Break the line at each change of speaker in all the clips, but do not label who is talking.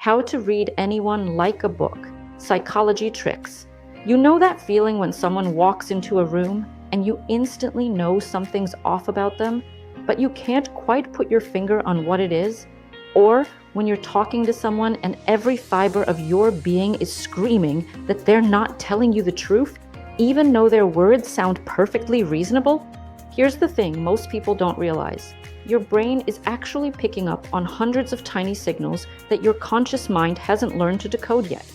How to Read Anyone Like a Book, Psychology Tricks. You know that feeling when someone walks into a room and you instantly know something's off about them, but you can't quite put your finger on what it is? Or when you're talking to someone and every fiber of your being is screaming that they're not telling you the truth, even though their words sound perfectly reasonable? Here's the thing most people don't realize. Your brain is actually picking up on hundreds of tiny signals that your conscious mind hasn't learned to decode yet.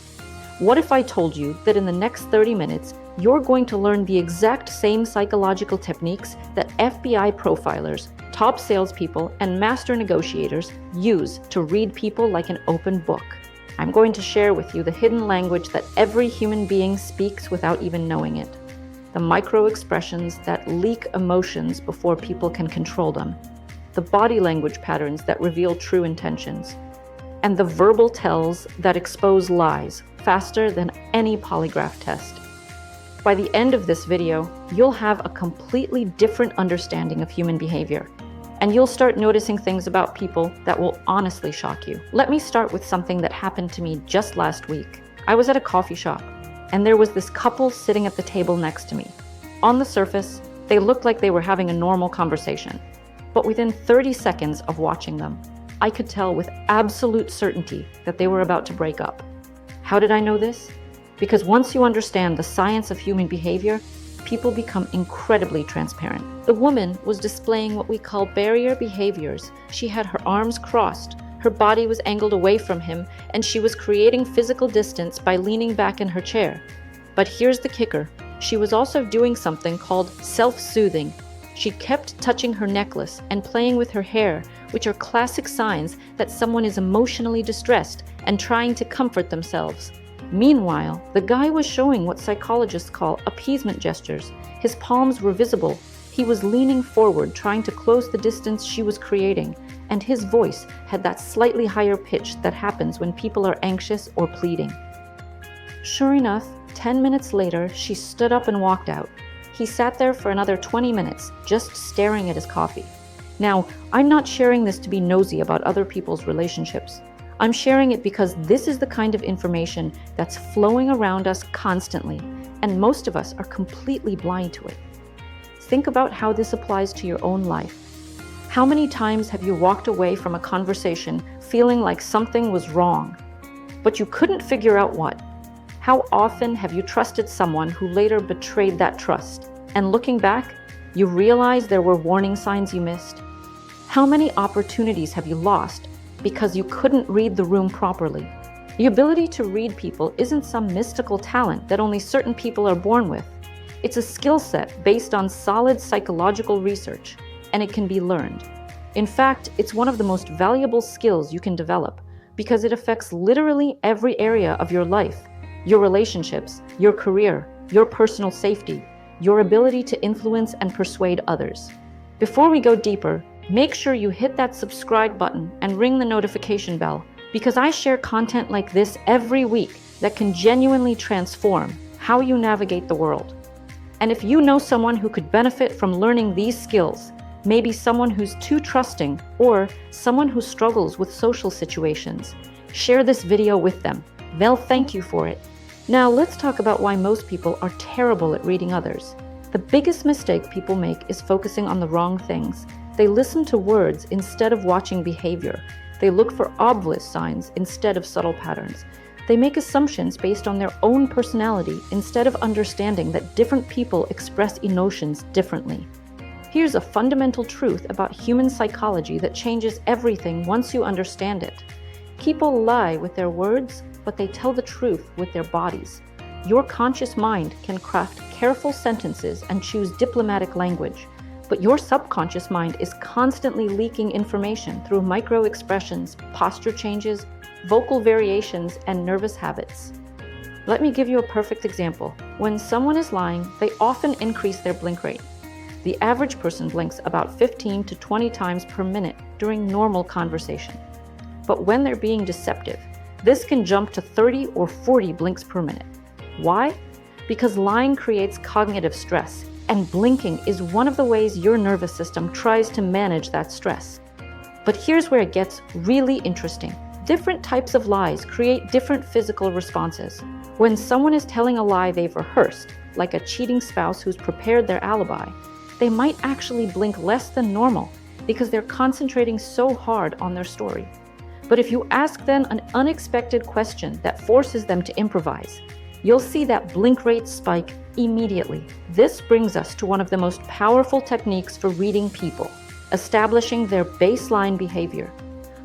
What if I told you that in the next 30 minutes, you're going to learn the exact same psychological techniques that FBI profilers, top salespeople, and master negotiators use to read people like an open book? I'm going to share with you the hidden language that every human being speaks without even knowing it. The micro expressions that leak emotions before people can control them. The body language patterns that reveal true intentions. And the verbal tells that expose lies faster than any polygraph test. By the end of this video, you'll have a completely different understanding of human behavior, and you'll start noticing things about people that will honestly shock you. Let me start with something that happened to me just last week. I was at a coffee shop, and there was this couple sitting at the table next to me. On the surface, they looked like they were having a normal conversation, but within 30 seconds of watching them, I could tell with absolute certainty that they were about to break up. How did I know this? Because once you understand the science of human behavior, people become incredibly transparent. The woman was displaying what we call barrier behaviors. She had her arms crossed, her body was angled away from him, and she was creating physical distance by leaning back in her chair. But here's the kicker. She was also doing something called self-soothing. She kept touching her necklace and playing with her hair, which are classic signs that someone is emotionally distressed and trying to comfort themselves. Meanwhile, the guy was showing what psychologists call appeasement gestures. His palms were visible. He was leaning forward, trying to close the distance she was creating, and his voice had that slightly higher pitch that happens when people are anxious or pleading. Sure enough, 10 minutes later, she stood up and walked out. He sat there for another 20 minutes, just staring at his coffee. Now, I'm not sharing this to be nosy about other people's relationships. I'm sharing it because this is the kind of information that's flowing around us constantly, and most of us are completely blind to it. Think about how this applies to your own life. How many times have you walked away from a conversation feeling like something was wrong, but you couldn't figure out what? How often have you trusted someone who later betrayed that trust? And looking back, you realize there were warning signs you missed? How many opportunities have you lost because you couldn't read the room properly? The ability to read people isn't some mystical talent that only certain people are born with. It's a skill set based on solid psychological research, and it can be learned. In fact, it's one of the most valuable skills you can develop because it affects literally every area of your life. Your relationships, your career, your personal safety, your ability to influence and persuade others. Before we go deeper, make sure you hit that subscribe button and ring the notification bell, because I share content like this every week that can genuinely transform how you navigate the world. And if you know someone who could benefit from learning these skills, maybe someone who's too trusting or someone who struggles with social situations, share this video with them. They'll thank you for it. Now let's talk about why most people are terrible at reading others. The biggest mistake people make is focusing on the wrong things. They listen to words instead of watching behavior. They look for obvious signs instead of subtle patterns. They make assumptions based on their own personality instead of understanding that different people express emotions differently. Here's a fundamental truth about human psychology that changes everything once you understand it. People lie with their words, but they tell the truth with their bodies. Your conscious mind can craft careful sentences and choose diplomatic language, but your subconscious mind is constantly leaking information through micro expressions, posture changes, vocal variations, and nervous habits. Let me give you a perfect example. When someone is lying, they often increase their blink rate. The average person blinks about 15 to 20 times per minute during normal conversation. But when they're being deceptive, this can jump to 30 or 40 blinks per minute. Why? Because lying creates cognitive stress, and blinking is one of the ways your nervous system tries to manage that stress. But here's where it gets really interesting. Different types of lies create different physical responses. When someone is telling a lie they've rehearsed, like a cheating spouse who's prepared their alibi, they might actually blink less than normal because they're concentrating so hard on their story. But if you ask them an unexpected question that forces them to improvise, you'll see that blink rates spike immediately. This brings us to one of the most powerful techniques for reading people, establishing their baseline behavior.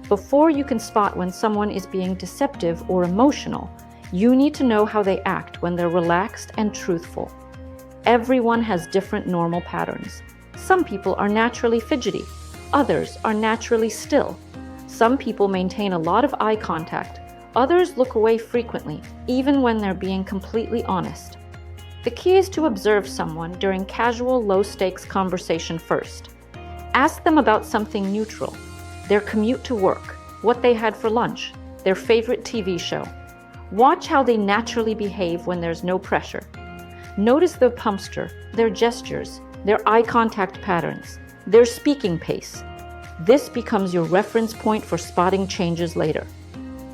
Before you can spot when someone is being deceptive or emotional, you need to know how they act when they're relaxed and truthful. Everyone has different normal patterns. Some people are naturally fidgety, others are naturally still. Some people maintain a lot of eye contact, others look away frequently, even when they're being completely honest. The key is to observe someone during casual, low-stakes conversation first. Ask them about something neutral, their commute to work, what they had for lunch, their favorite TV show. Watch how they naturally behave when there's no pressure. Notice their posture, their gestures, their eye contact patterns, their speaking pace. This becomes your reference point for spotting changes later.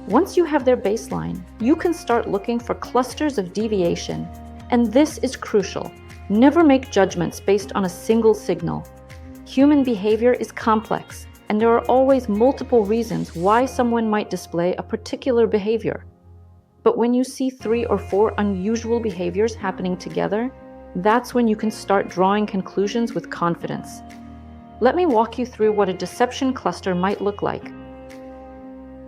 Once you have their baseline, you can start looking for clusters of deviation. And this is crucial. Never make judgments based on a single signal. Human behavior is complex, and there are always multiple reasons why someone might display a particular behavior. But when you see 3 or 4 unusual behaviors happening together, that's when you can start drawing conclusions with confidence. Let me walk you through what a deception cluster might look like.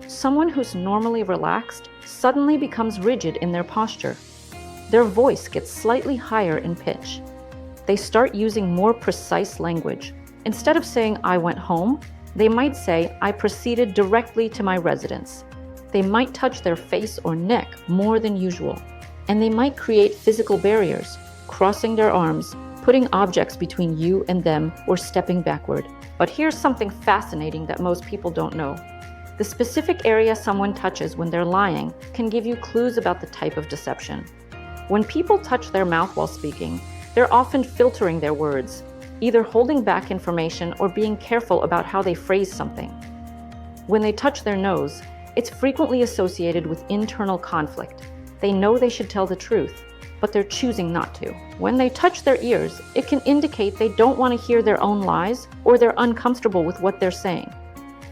Someone who's normally relaxed suddenly becomes rigid in their posture. Their voice gets slightly higher in pitch. They start using more precise language. Instead of saying, "I went home," they might say, "I proceeded directly to my residence." They might touch their face or neck more than usual. And they might create physical barriers, crossing their arms, putting objects between you and them, or stepping backward. But here's something fascinating that most people don't know. The specific area someone touches when they're lying can give you clues about the type of deception. When people touch their mouth while speaking, they're often filtering their words, either holding back information or being careful about how they phrase something. When they touch their nose, it's frequently associated with internal conflict. They know they should tell the truth, but they're choosing not to. When they touch their ears, it can indicate they don't want to hear their own lies or they're uncomfortable with what they're saying.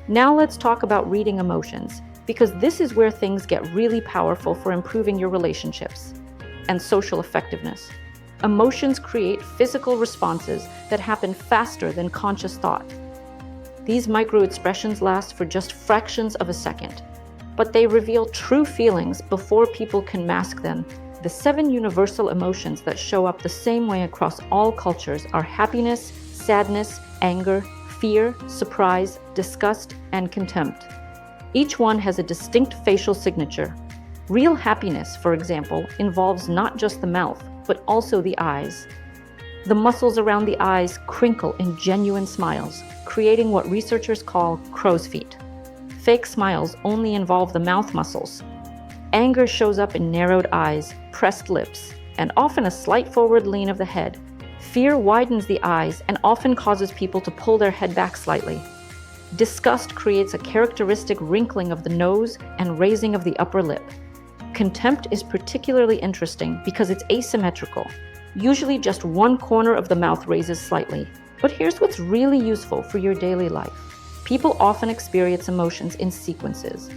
Now let's talk about reading emotions, because this is where things get really powerful for improving your relationships and social effectiveness. Emotions create physical responses that happen faster than conscious thought. These micro-expressions last for just fractions of a second, but they reveal true feelings before people can mask them. The 7 universal emotions that show up the same way across all cultures are happiness, sadness, anger, fear, surprise, disgust, and contempt. Each one has a distinct facial signature. Real happiness, for example, involves not just the mouth, but also the eyes. The muscles around the eyes crinkle in genuine smiles, creating what researchers call crow's feet. Fake smiles only involve the mouth muscles. Anger shows up in narrowed eyes, pressed lips, and often a slight forward lean of the head. Fear widens the eyes and often causes people to pull their head back slightly. Disgust creates a characteristic wrinkling of the nose and raising of the upper lip. Contempt is particularly interesting because it's asymmetrical. Usually just one corner of the mouth raises slightly. But here's what's really useful for your daily life. People often experience emotions in sequences,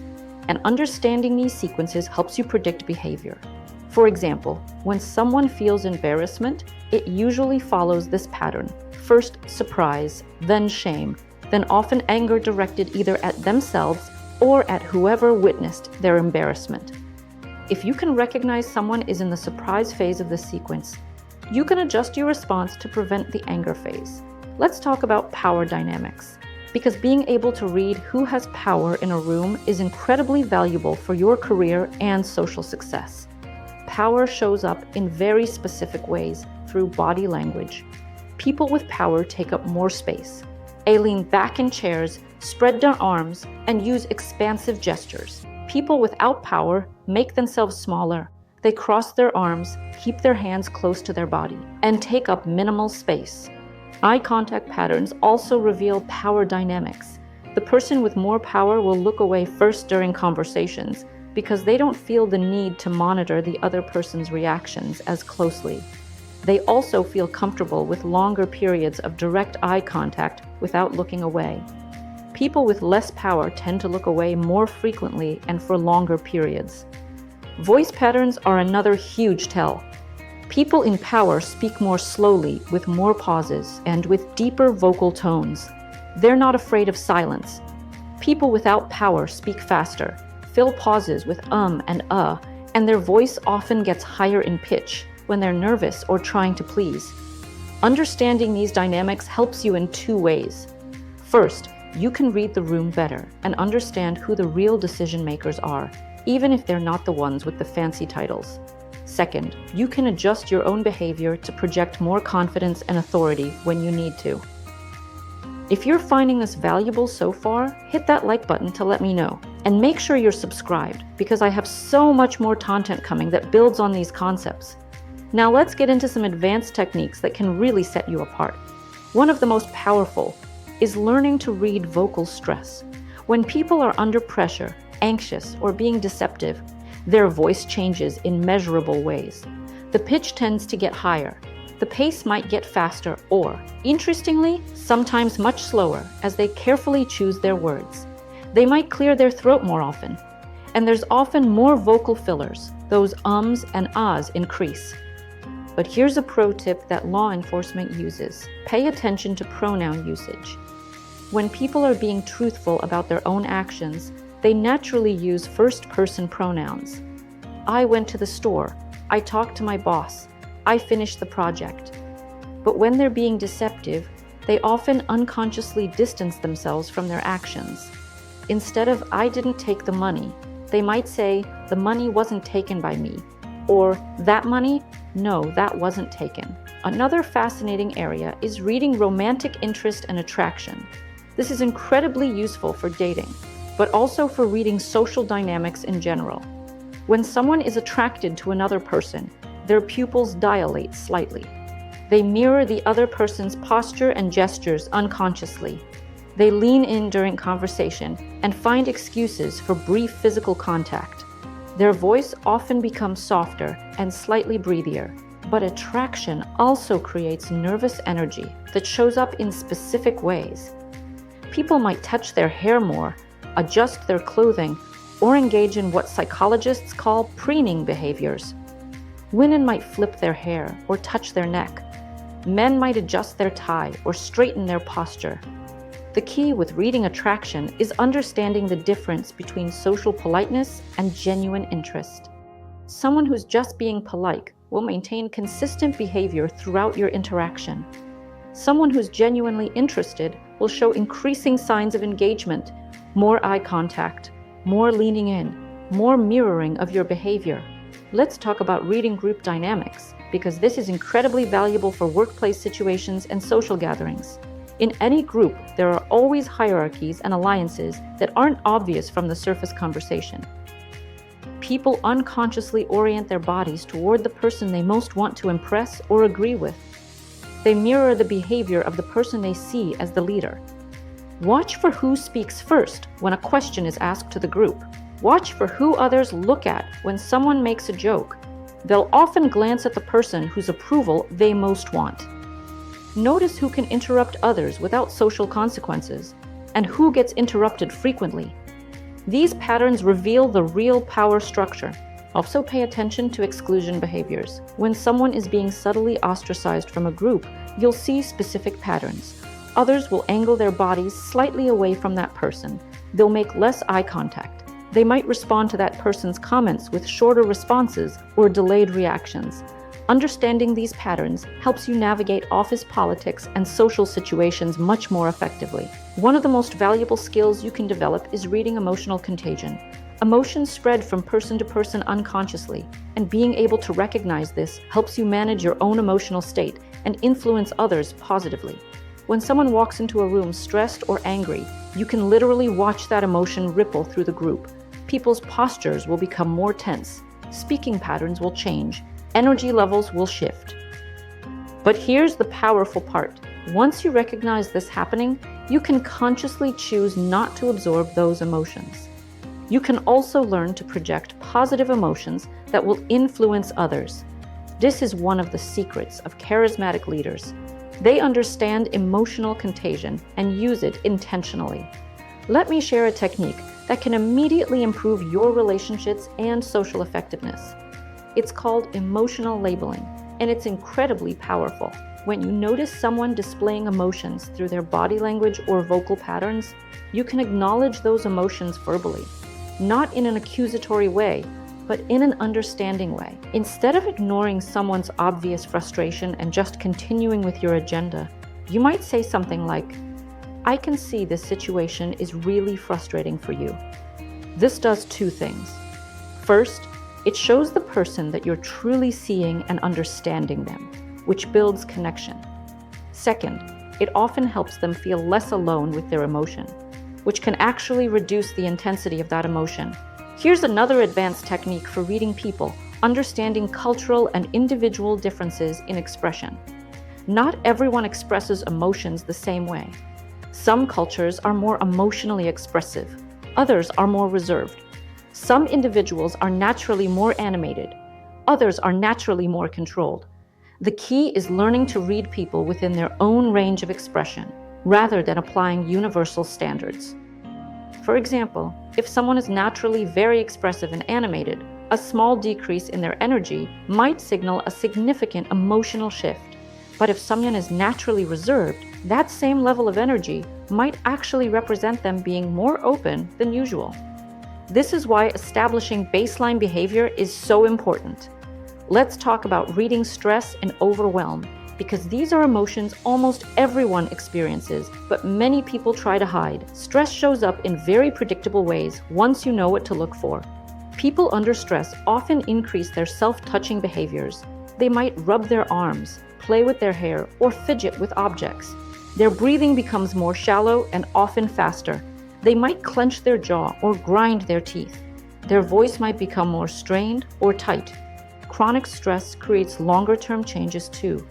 and understanding these sequences helps you predict behavior. For example, when someone feels embarrassment, it usually follows this pattern. First surprise, then shame, then often anger directed either at themselves or at whoever witnessed their embarrassment. If you can recognize someone is in the surprise phase of the sequence, you can adjust your response to prevent the anger phase. Let's talk about power dynamics, because being able to read who has power in a room is incredibly valuable for your career and social success. Power shows up in very specific ways through body language. People with power take up more space. They lean back in chairs, spread their arms, and use expansive gestures. People without power make themselves smaller. They cross their arms, keep their hands close to their body, and take up minimal space. Eye contact patterns also reveal power dynamics. The person with more power will look away first during conversations because they don't feel the need to monitor the other person's reactions as closely. They also feel comfortable with longer periods of direct eye contact without looking away. People with less power tend to look away more frequently and for longer periods. Voice patterns are another huge tell. People in power speak more slowly, with more pauses, and with deeper vocal tones. They're not afraid of silence. People without power speak faster, fill pauses with and their voice often gets higher in pitch when they're nervous or trying to please. Understanding these dynamics helps you in two ways. First, you can read the room better and understand who the real decision makers are, even if they're not the ones with the fancy titles. Second, you can adjust your own behavior to project more confidence and authority when you need to. If you're finding this valuable so far, hit that like button to let me know. And make sure you're subscribed, because I have so much more content coming that builds on these concepts. Now let's get into some advanced techniques that can really set you apart. One of the most powerful is learning to read vocal stress. When people are under pressure, anxious, or being deceptive, their voice changes in measurable ways. The pitch tends to get higher. The pace might get faster or, interestingly, sometimes much slower as they carefully choose their words. They might clear their throat more often. And there's often more vocal fillers. Those ums and ahs increase. But here's a pro tip that law enforcement uses. Pay attention to pronoun usage. When people are being truthful about their own actions, they naturally use first-person pronouns. I went to the store. I talked to my boss. I finished the project. But when they're being deceptive, they often unconsciously distance themselves from their actions. Instead of I didn't take the money, they might say the money wasn't taken by me, or that money, no, that wasn't taken. Another fascinating area is reading romantic interest and attraction. This is incredibly useful for dating, but also for reading social dynamics in general. When someone is attracted to another person, their pupils dilate slightly. They mirror the other person's posture and gestures unconsciously. They lean in during conversation and find excuses for brief physical contact. Their voice often becomes softer and slightly breathier, but attraction also creates nervous energy that shows up in specific ways. People might touch their hair more, adjust their clothing, or engage in what psychologists call preening behaviors. Women might flip their hair or touch their neck. Men might adjust their tie or straighten their posture. The key with reading attraction is understanding the difference between social politeness and genuine interest. Someone who's just being polite will maintain consistent behavior throughout your interaction. Someone who's genuinely interested will show increasing signs of engagement, more eye contact, more leaning in, more mirroring of your behavior. Let's talk about reading group dynamics, because this is incredibly valuable for workplace situations and social gatherings. In any group, there are always hierarchies and alliances that aren't obvious from the surface conversation. People unconsciously orient their bodies toward the person they most want to impress or agree with. They mirror the behavior of the person they see as the leader. Watch for who speaks first when a question is asked to the group. Watch for who others look at when someone makes a joke. They'll often glance at the person whose approval they most want. Notice who can interrupt others without social consequences, and who gets interrupted frequently. These patterns reveal the real power structure. Also pay attention to exclusion behaviors. When someone is being subtly ostracized from a group, you'll see specific patterns. Others will angle their bodies slightly away from that person. They'll make less eye contact. They might respond to that person's comments with shorter responses or delayed reactions. Understanding these patterns helps you navigate office politics and social situations much more effectively. One of the most valuable skills you can develop is reading emotional contagion. Emotions spread from person to person unconsciously, and being able to recognize this helps you manage your own emotional state and influence others positively. When someone walks into a room stressed or angry, you can literally watch that emotion ripple through the group. People's postures will become more tense. Speaking patterns will change. Energy levels will shift. But here's the powerful part. Once you recognize this happening, You can consciously choose not to absorb those emotions. You can also learn to project positive emotions that will influence others. This is one of the secrets of charismatic leaders. They understand emotional contagion and use it intentionally. Let me share a technique that can immediately improve your relationships and social effectiveness. It's called emotional labeling, and it's incredibly powerful. When you notice someone displaying emotions through their body language or vocal patterns, you can acknowledge those emotions verbally, not in an accusatory way, but in an understanding way. Instead of ignoring someone's obvious frustration and just continuing with your agenda, you might say something like, "I can see this situation is really frustrating for you." This does two things. First, it shows the person that you're truly seeing and understanding them, which builds connection. Second, it often helps them feel less alone with their emotion, which can actually reduce the intensity of that emotion. Here's another advanced technique for reading people, understanding cultural and individual differences in expression. Not everyone expresses emotions the same way. Some cultures are more emotionally expressive, others are more reserved. Some individuals are naturally more animated, others are naturally more controlled. The key is learning to read people within their own range of expression, rather than applying universal standards. For example, if someone is naturally very expressive and animated, a small decrease in their energy might signal a significant emotional shift. But if someone is naturally reserved, that same level of energy might actually represent them being more open than usual. This is why establishing baseline behavior is so important. Let's talk about reading stress and overwhelm, because these are emotions almost everyone experiences, but many people try to hide. Stress shows up in very predictable ways once you know what to look for. People under stress often increase their self-touching behaviors. They might rub their arms, play with their hair, or fidget with objects. Their breathing becomes more shallow and often faster. They might clench their jaw or grind their teeth. Their voice might become more strained or tight. Chronic stress creates longer-term changes too.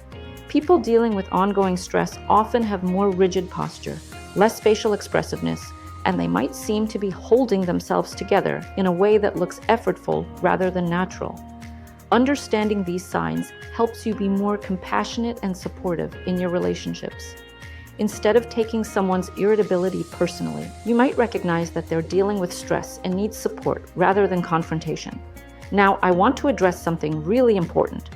People dealing with ongoing stress often have more rigid posture, less facial expressiveness, and they might seem to be holding themselves together in a way that looks effortful rather than natural. Understanding these signs helps you be more compassionate and supportive in your relationships. Instead of taking someone's irritability personally, you might recognize that they're dealing with stress and need support rather than confrontation. Now, I want to address something really important.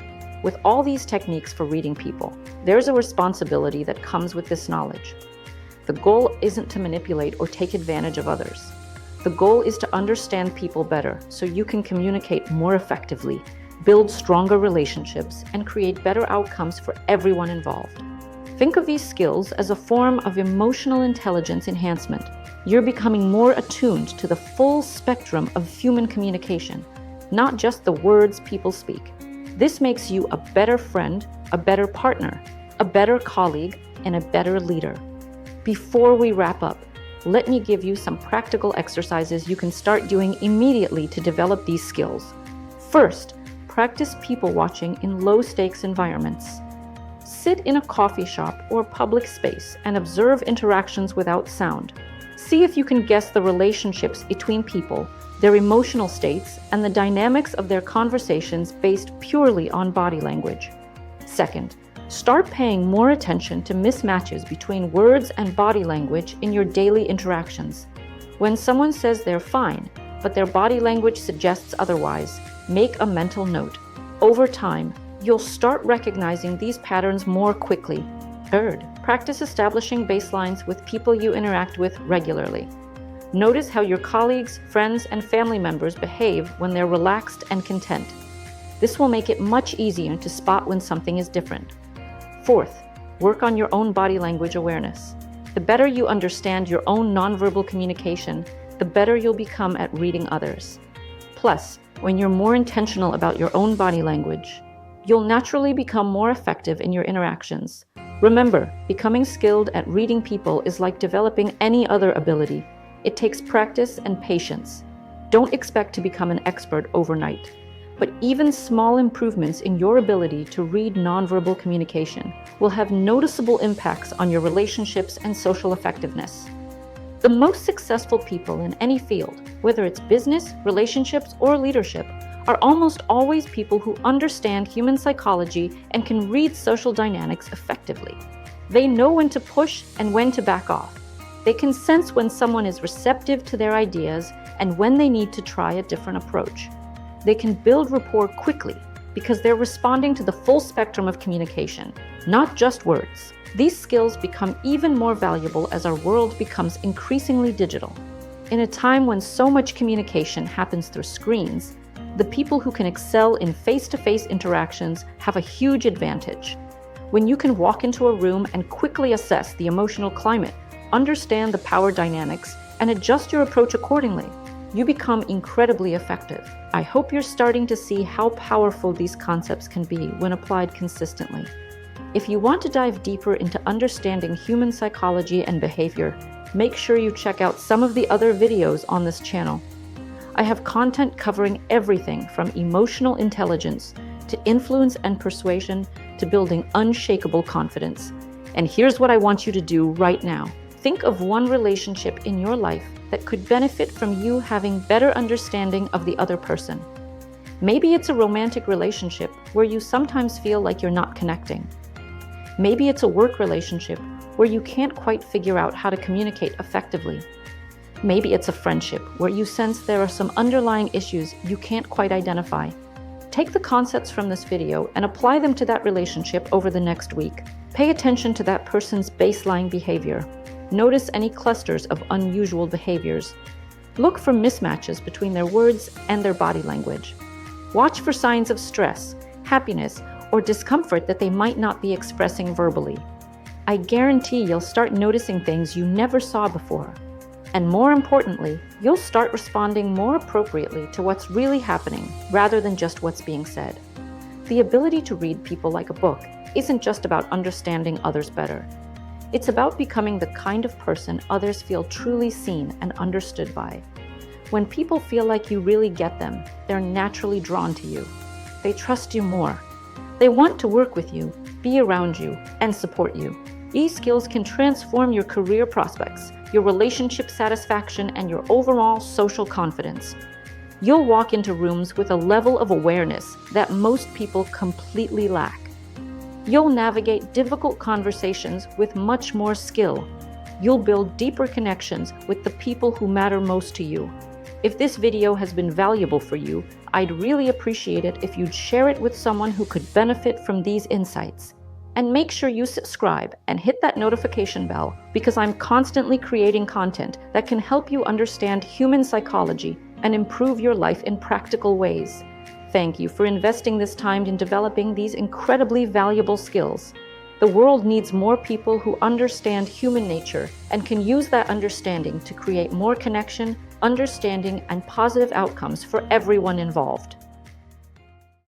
With all these techniques for reading people, there's a responsibility that comes with this knowledge. The goal isn't to manipulate or take advantage of others. The goal is to understand people better so you can communicate more effectively, build stronger relationships, and create better outcomes for everyone involved. Think of these skills as a form of emotional intelligence enhancement. You're becoming more attuned to the full spectrum of human communication, not just the words people speak. This makes you a better friend, a better partner, a better colleague, and a better leader. Before we wrap up, let me give you some practical exercises you can start doing immediately to develop these skills. First, practice people watching in low-stakes environments. Sit in a coffee shop or public space and observe interactions without sound. See if you can guess the relationships between people, their emotional states, and the dynamics of their conversations based purely on body language. Second, start paying more attention to mismatches between words and body language in your daily interactions. When someone says they're fine, but their body language suggests otherwise, make a mental note. Over time, you'll start recognizing these patterns more quickly. Third, practice establishing baselines with people you interact with regularly. Notice how your colleagues, friends, and family members behave when they're relaxed and content. This will make it much easier to spot when something is different. Fourth, work on your own body language awareness. The better you understand your own nonverbal communication, the better you'll become at reading others. Plus, when you're more intentional about your own body language, you'll naturally become more effective in your interactions. Remember, becoming skilled at reading people is like developing any other ability. It takes practice and patience. Don't expect to become an expert overnight. But even small improvements in your ability to read nonverbal communication will have noticeable impacts on your relationships and social effectiveness. The most successful people in any field, whether it's business, relationships, or leadership, are almost always people who understand human psychology and can read social dynamics effectively. They know when to push and when to back off. They can sense when someone is receptive to their ideas and when they need to try a different approach. They can build rapport quickly because they're responding to the full spectrum of communication, not just words. These skills become even more valuable as our world becomes increasingly digital. In a time when so much communication happens through screens, the people who can excel in face-to-face interactions have a huge advantage. When you can walk into a room and quickly assess the emotional climate, understand the power dynamics, and adjust your approach accordingly, you become incredibly effective. I hope you're starting to see how powerful these concepts can be when applied consistently. If you want to dive deeper into understanding human psychology and behavior, make sure you check out some of the other videos on this channel. I have content covering everything from emotional intelligence to influence and persuasion to building unshakable confidence. And here's what I want you to do right now. Think of one relationship in your life that could benefit from you having better understanding of the other person. Maybe it's a romantic relationship where you sometimes feel like you're not connecting. Maybe it's a work relationship where you can't quite figure out how to communicate effectively. Maybe it's a friendship where you sense there are some underlying issues you can't quite identify. Take the concepts from this video and apply them to that relationship over the next week. Pay attention to that person's baseline behavior. Notice any clusters of unusual behaviors. Look for mismatches between their words and their body language. Watch for signs of stress, happiness, or discomfort that they might not be expressing verbally. I guarantee you'll start noticing things you never saw before. And more importantly, you'll start responding more appropriately to what's really happening rather than just what's being said. The ability to read people like a book isn't just about understanding others better. It's about becoming the kind of person others feel truly seen and understood by. When people feel like you really get them, they're naturally drawn to you. They trust you more. They want to work with you, be around you, and support you. These skills can transform your career prospects, your relationship satisfaction, and your overall social confidence. You'll walk into rooms with a level of awareness that most people completely lack. You'll navigate difficult conversations with much more skill. You'll build deeper connections with the people who matter most to you. If this video has been valuable for you, I'd really appreciate it if you'd share it with someone who could benefit from these insights. And make sure you subscribe and hit that notification bell because I'm constantly creating content that can help you understand human psychology and improve your life in practical ways. Thank you for investing this time in developing these incredibly valuable skills. The world needs more people who understand human nature and can use that understanding to create more connection, understanding, and positive outcomes for everyone involved.